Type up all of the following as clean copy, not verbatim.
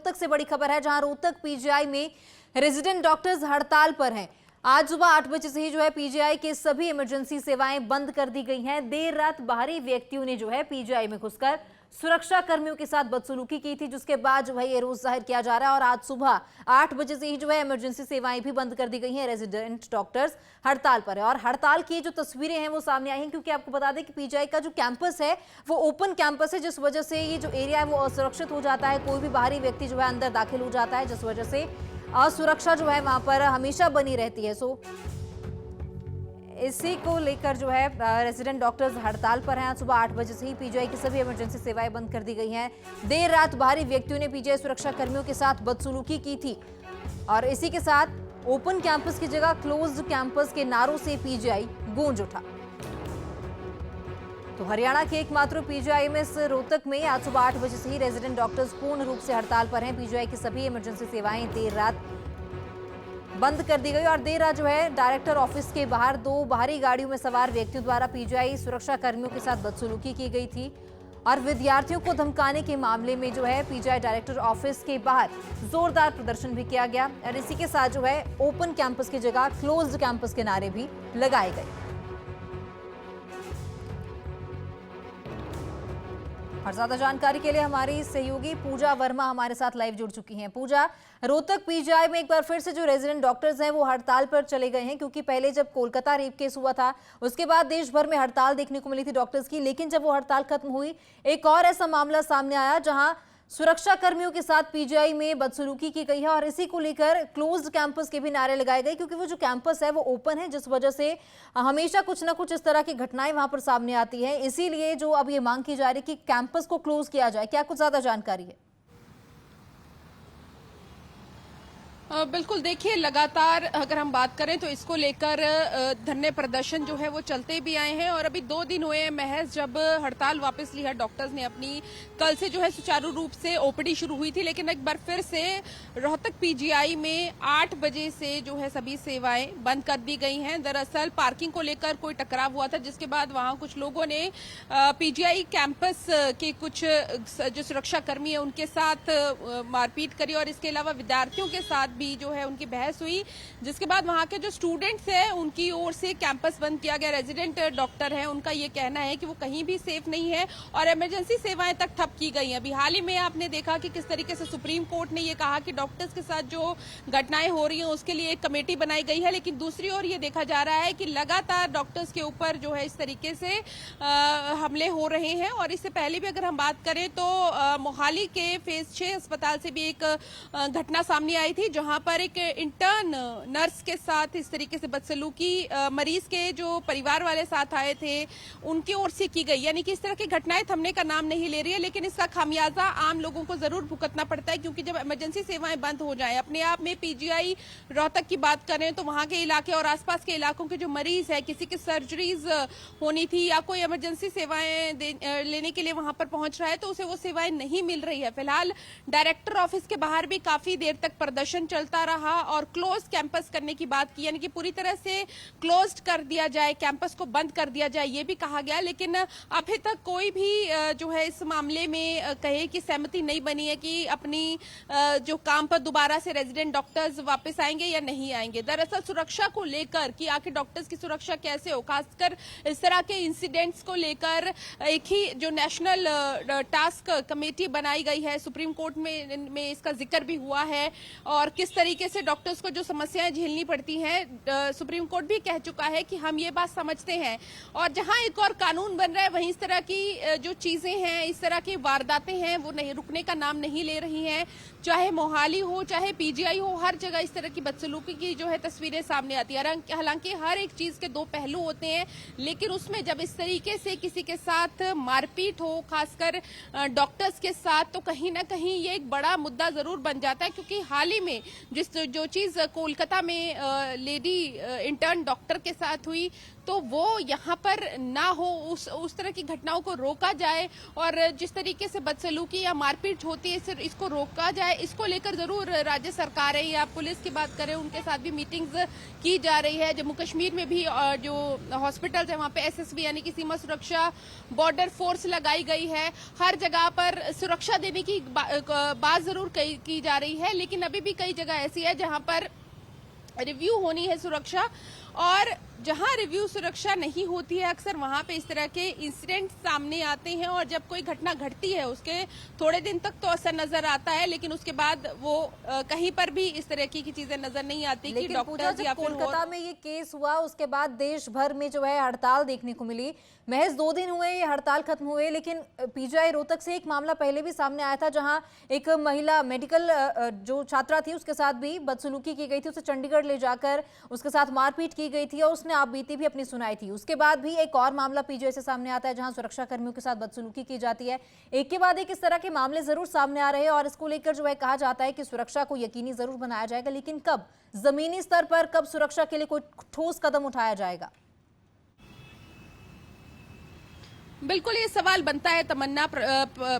रोहतक से बड़ी खबर है, जहां रोहतक पीजीआई में रेजिडेंट डॉक्टर्स हड़ताल पर हैं। आज सुबह 8 बजे से ही पीजीआई के सभी इमरजेंसी सेवाएं बंद कर दी गई हैं। देर रात बाहरी व्यक्तियों ने पीजीआई में घुसकर सुरक्षा कर्मियों के साथ बदसलूकी की थी, जिसके बाद ये रोष जाहिर किया जा रहा है। और आज सुबह 8 बजे से ही इमरजेंसी सेवाएं भी बंद कर दी गई हैं। रेजिडेंट डॉक्टर्स हड़ताल पर है और हड़ताल की जो तस्वीरें हैं वो सामने आई हैं, क्योंकि आपको बता दें कि पीजीआई का जो कैंपस है वो ओपन कैंपस है, जिस वजह से ये जो एरिया है वो असुरक्षित हो जाता है। कोई भी बाहरी व्यक्ति अंदर दाखिल हो जाता है, जिस वजह से असुरक्षा वहां पर हमेशा बनी रहती है। इसी को लेकर रेजिडेंट डॉक्टर्स हड़ताल पर हैं। आज सुबह 8 बजे से ही पीजीआई की सभी इमरजेंसी सेवाएं बंद कर दी गई हैं। देर रात बाहरी व्यक्तियों ने पीजीआई सुरक्षा कर्मियों के साथ बदसलूकी की थी और इसी के साथ ओपन कैंपस की जगह क्लोज्ड कैंपस के नारों से पीजीआई गूंज उठा। तो हरियाणा के एकमात्र पीजीआईएमएस रोहतक में आज सुबह 8 बजे से ही रेजिडेंट डॉक्टर्स पूर्ण रूप से हड़ताल पर हैं। पीजीआई की सभी इमरजेंसी सेवाएं देर रात बंद कर दी गई और देर रात डायरेक्टर ऑफिस के बाहर 2 बाहरी गाड़ियों में सवार व्यक्तियों द्वारा पीजीआई सुरक्षा कर्मियों के साथ बदसलूकी की गई थी और विद्यार्थियों को धमकाने के मामले में पीजीआई डायरेक्टर ऑफिस के बाहर जोरदार प्रदर्शन भी किया गया और इसी के साथ ओपन कैंपस की जगह क्लोज्ड कैंपस के नारे भी लगाए गए। और ज्यादा जानकारी के लिए हमारी सहयोगी पूजा वर्मा हमारे साथ लाइव जुड़ चुकी हैं। पूजा, रोहतक पीजीआई में एक बार फिर से जो रेजिडेंट डॉक्टर्स हैं वो हड़ताल पर चले गए हैं, क्योंकि पहले जब कोलकाता रेप केस हुआ था उसके बाद देश भर में हड़ताल देखने को मिली थी डॉक्टर्स की, लेकिन जब वो हड़ताल खत्म हुई एक और ऐसा मामला सामने आया जहां सुरक्षा कर्मियों के साथ पीजीआई में बदसलूकी की गई है और इसी को लेकर क्लोज्ड कैंपस के भी नारे लगाए गए, क्योंकि वो जो कैंपस है वो ओपन है, जिस वजह से हमेशा कुछ ना कुछ इस तरह की घटनाएं वहां पर सामने आती है। इसीलिए जो अब ये मांग की जा रही है कि कैंपस को क्लोज किया जाए, क्या कुछ ज्यादा जानकारी है? बिल्कुल, देखिए लगातार अगर हम बात करें तो इसको लेकर धरने प्रदर्शन जो है वो चलते भी आए हैं और अभी 2 दिन हुए हैं महज जब हड़ताल वापस ली है डॉक्टर्स ने अपनी। कल से सुचारू रूप से ओपीडी शुरू हुई थी, लेकिन एक बार फिर से रोहतक पीजीआई में 8 बजे से जो सभी सेवाएं बंद कर दी गई हैं। दरअसल पार्किंग को लेकर कोई टकराव हुआ था, जिसके बाद वहां कुछ लोगों ने पीजीआई कैंपस के कुछ जो सुरक्षा कर्मी है उनके साथ मारपीट करी और इसके अलावा विद्यार्थियों के साथ भी उनकी बहस हुई, जिसके बाद वहां के जो स्टूडेंट्स हैं उनकी ओर से कैंपस बंद किया गया। रेजिडेंट डॉक्टर हैं, उनका ये कहना है कि वो कहीं भी सेफ नहीं है और इमरजेंसी सेवाएं तक ठप की गई हैं। अभी हाल ही में आपने देखा कि किस तरीके से सुप्रीम कोर्ट ने ये कहा कि डॉक्टर्स के साथ जो घटनाएं हो रही हैं उसके लिए एक कमेटी बनाई गई है, लेकिन दूसरी ओर ये देखा जा रहा है कि लगातार डॉक्टर्स के ऊपर इस तरीके से हमले हो रहे हैं। और इससे पहले भी अगर हम बात करें तो मोहाली के फेज 6 अस्पताल से भी एक घटना सामने आई थी, जहां पर एक इंटर्न नर्स के साथ इस तरीके से बदसलूकी मरीज के जो परिवार वाले साथ आए थे उनकी ओर से की गई। यानी कि इस तरह की घटनाएं थमने का नाम नहीं ले रही है, लेकिन इसका खामियाजा आम लोगों को जरूर भुगतना पड़ता है, क्योंकि जब इमरजेंसी सेवाएं बंद हो जाएं, अपने आप में पीजीआई रोहतक की बात करें तो वहां के इलाके और आसपास के इलाकों के जो मरीज है, किसी की सर्जरीज होनी थी या कोई इमरजेंसी सेवाएं लेने के लिए वहां पर पहुंच रहा है तो उसे वो सेवाएं नहीं मिल रही है। फिलहाल डायरेक्टर ऑफिस के बाहर भी काफी देर तक प्रदर्शन चलता रहा और क्लोज कैंपस करने की बात की, यानी कि पूरी तरह से क्लोज्ड कर दिया जाए, कैंपस को बंद कर दिया जाए, ये भी कहा गया। लेकिन अभी तक कोई भी इस मामले में कहे कि सहमति नहीं बनी है कि अपनी जो काम पर दोबारा से रेजिडेंट डॉक्टर्स वापस आएंगे या नहीं आएंगे। दरअसल सुरक्षा को लेकर कि आखिर डॉक्टर्स की सुरक्षा कैसे हो, खासकर इस तरह के इंसिडेंट्स को लेकर एक ही जो नेशनल टास्क कमेटी बनाई गई है, सुप्रीम कोर्ट में इसका जिक्र भी हुआ है और किस तरीके से डॉक्टर्स को जो समस्याएं झेलनी पड़ती हैं, सुप्रीम कोर्ट भी कह चुका है कि हम ये बात समझते हैं। और जहां एक और कानून बन रहा है वहीं इस तरह की जो चीजें हैं, इस तरह की वारदातें हैं वो नहीं रुकने का नाम नहीं ले रही हैं। चाहे मोहाली हो चाहे पीजीआई हो, हर जगह इस तरह की बदसलूकी की तस्वीरें सामने आती है। हालांकि हर एक चीज के 2 पहलू होते हैं, लेकिन उसमें जब इस तरीके से किसी के साथ मारपीट हो, खासकर डॉक्टर्स के साथ, तो कहीं ना कहीं ये एक बड़ा मुद्दा जरूर बन जाता है। क्योंकि हाल ही में जो चीज कोलकाता में लेडी इंटर्न डॉक्टर के साथ हुई, तो वो यहाँ पर ना हो, उस तरह की घटनाओं को रोका जाए और जिस तरीके से बदसलूकी या मारपीट होती है सिर्फ इसको रोका जाए, इसको लेकर जरूर राज्य सरकारें या पुलिस की बात करें उनके साथ भी मीटिंग्स की जा रही है। जम्मू कश्मीर में भी जो हॉस्पिटल्स है वहाँ पे एसएसबी यानी कि सीमा सुरक्षा बॉर्डर फोर्स लगाई गई है। हर जगह पर सुरक्षा देने की बात जरूर की जा रही है, लेकिन अभी भी कई जगह ऐसी है जहां पर रिव्यू होनी है सुरक्षा, और जहां रिव्यू सुरक्षा नहीं होती है अक्सर वहां पे इस तरह के इंसिडेंट सामने आते हैं। और जब कोई घटना घटती है उसके थोड़े दिन तक तो असर नजर आता है, लेकिन उसके बाद वो कहीं पर भी इस तरह की चीजें नजर नहीं आती कि डॉक्टर्स या फिर कोलकाता में ये केस हुआ उसके बाद देश भर में जो है हड़ताल देखने को मिली। महज 2 दिन हुए ये हड़ताल खत्म हुए, लेकिन पीजीआई रोहतक से एक मामला पहले भी सामने आया था जहां एक महिला मेडिकल जो छात्रा थी उसके साथ भी बदसलूकी की गई थी, उसे चंडीगढ़ ले जाकर उसके साथ मारपीट की गई थी और उसने आप बीती भी अपनी सुनाई थी। उसके बाद भी एक और मामला पीजीआई से सामने आता है जहां सुरक्षा कर्मियों के साथ बदसलूकी की जाती है। एक के बाद एक इस तरह के मामले जरूर सामने आ रहे हैं और इसको लेकर जो है कहा जाता है कि सुरक्षा को यकीनी जरूर बनाया जाएगा, लेकिन कब, जमीनी स्तर पर कब सुरक्षा के लिए कोई ठोस कदम उठाया जाएगा? बिल्कुल ये सवाल बनता है तमन्ना,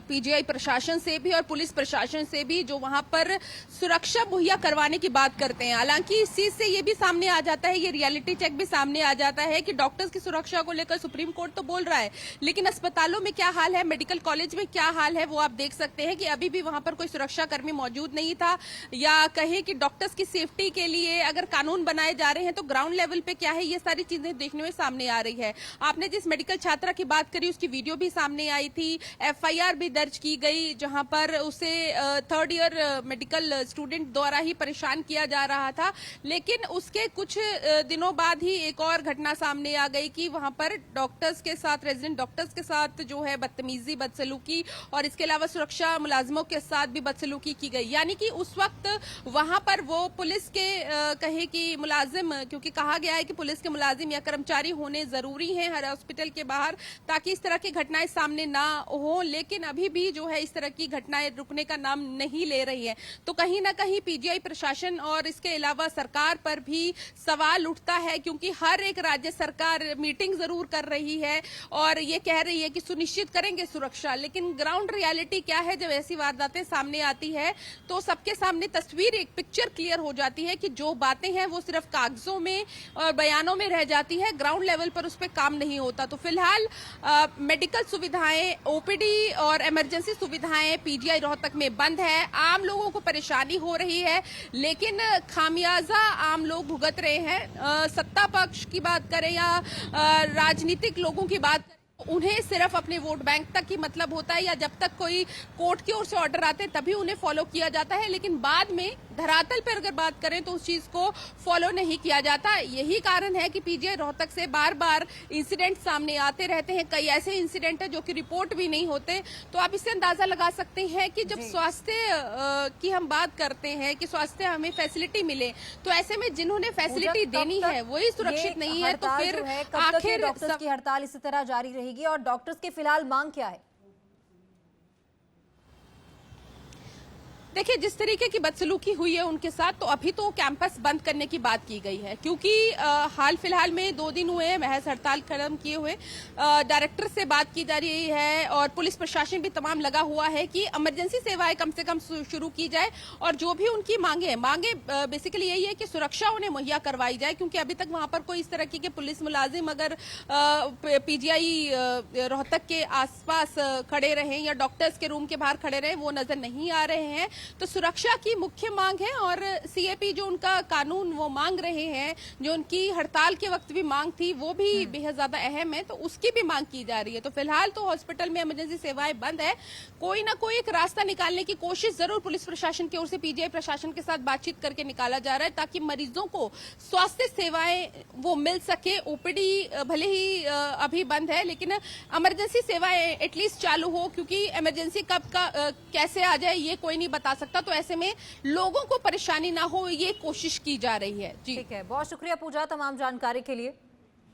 पीजीआई प्रशासन से भी और पुलिस प्रशासन से भी, जो वहां पर सुरक्षा मुहैया करवाने की बात करते हैं। हालांकि इस चीज से ये भी सामने आ जाता है, ये रियलिटी चेक भी सामने आ जाता है कि डॉक्टर्स की सुरक्षा को लेकर सुप्रीम कोर्ट तो बोल रहा है, लेकिन अस्पतालों में क्या हाल है, मेडिकल कॉलेज में क्या हाल है, वो आप देख सकते हैं कि अभी भी वहां पर कोई सुरक्षा कर्मी मौजूद नहीं था। या कहे कि डॉक्टर्स की सेफ्टी के लिए अगर कानून बनाए जा रहे हैं तो ग्राउंड लेवल पे क्या है, ये सारी चीजें देखने में सामने आ रही है। आपने जिस मेडिकल छात्रा की बात करी उसकी वीडियो भी सामने आई थी, एफआईआर भी दर्ज की गई जहां पर उसे 3rd ईयर मेडिकल स्टूडेंट द्वारा ही परेशान किया जा रहा था। लेकिन उसके कुछ दिनों बाद ही एक और घटना सामने आ गई कि वहां पर डॉक्टर्स के साथ, रेजिडेंट डॉक्टर्स के साथ जो है बदतमीजी, बदसलूकी और इसके अलावा सुरक्षा मुलाजिमों के साथ भी बदसलूकी की गई। यानी कि उस वक्त वहां पर वो पुलिस के कहे कि मुलाजिम, क्योंकि कहा गया है कि पुलिस के मुलाजिम या कर्मचारी होने जरूरी हैं हर हॉस्पिटल के बाहर ताकि इस तरह की घटनाएं सामने ना हो, लेकिन अभी भी जो है इस तरह की घटनाएं रुकने का नाम नहीं ले रही है। तो कहीं ना कहीं पीजीआई प्रशासन और इसके अलावा सरकार पर भी सवाल उठता है, क्योंकि हर एक राज्य सरकार मीटिंग जरूर कर रही है और ये कह रही है कि सुनिश्चित करेंगे सुरक्षा, लेकिन ग्राउंड रियलिटी क्या है, जब ऐसी वारदातें सामने आती है तो सबके सामने तस्वीर, एक पिक्चर क्लियर हो जाती है कि जो बातें हैं वो सिर्फ कागजों में और बयानों में रह जाती है, ग्राउंड लेवल पर उस पर काम नहीं होता। तो फिलहाल मेडिकल सुविधाएं, ओपीडी और इमरजेंसी सुविधाएं पीजीआई रोहतक में बंद है। आम लोगों को परेशानी हो रही है, लेकिन खामियाजा आम लोग भुगत रहे हैं। सत्ता पक्ष की बात करें या राजनीतिक लोगों की बात करें, उन्हें सिर्फ अपने वोट बैंक तक ही मतलब होता है, या जब तक कोई कोर्ट की ओर से ऑर्डर आते हैं तभी उन्हें फॉलो किया जाता है, लेकिन बाद में धरातल पर अगर बात करें तो उस चीज को फॉलो नहीं किया जाता। यही कारण है कि पीजीआई रोहतक से बार बार इंसिडेंट सामने आते रहते हैं। कई ऐसे इंसिडेंट है जो कि रिपोर्ट भी नहीं होते। तो आप इससे अंदाजा लगा सकते हैं कि जब स्वास्थ्य की हम बात करते हैं कि स्वास्थ्य हमें फैसिलिटी मिले, तो ऐसे में जिन्होंने फैसिलिटी देनी है वही सुरक्षित नहीं है, तो फिर आखिर डॉक्टर्स की हड़ताल इसी तरह जारी रहेगी और डॉक्टर्स की फिलहाल मांग क्या है? देखिए, जिस तरीके की बदसलूकी हुई है उनके साथ, तो अभी तो कैंपस बंद करने की बात की गई है, क्योंकि हाल फिलहाल में 2 दिन हुए हैं महज हड़ताल खत्म किए हुए। डायरेक्टर से बात की जा रही है और पुलिस प्रशासन भी तमाम लगा हुआ है कि इमरजेंसी सेवाएं कम से कम शुरू की जाए और जो भी उनकी मांगे बेसिकली यही है कि सुरक्षा उन्हें मुहैया करवाई जाए, क्योंकि अभी तक वहां पर कोई इस तरह के पुलिस मुलाजिम अगर पीजीआई रोहतक के आसपास खड़े रहे या डॉक्टर्स के रूम के बाहर खड़े रहे, वो नजर नहीं आ रहे हैं। तो सुरक्षा की मुख्य मांग है और सीएपी जो उनका कानून वो मांग रहे हैं, जो उनकी हड़ताल के वक्त भी मांग थी, वो भी बेहद ज्यादा अहम है, तो उसकी भी मांग की जा रही है। तो फिलहाल तो हॉस्पिटल में इमरजेंसी सेवाएं बंद है, कोई ना कोई एक रास्ता निकालने की कोशिश जरूर पुलिस प्रशासन की ओर से पीजीआई प्रशासन के साथ बातचीत करके निकाला जा रहा है, ताकि मरीजों को स्वास्थ्य सेवाएं वो मिल सके। ओपीडी भले ही अभी बंद है, लेकिन इमरजेंसी सेवाएं एटलीस्ट चालू हो, क्योंकि इमरजेंसी कब कैसे आ जाए ये कोई नहीं बता सकता। तो ऐसे में लोगों को परेशानी ना हो, ये कोशिश की जा रही है। जी ठीक है, बहुत शुक्रिया पूजा तमाम जानकारी के लिए।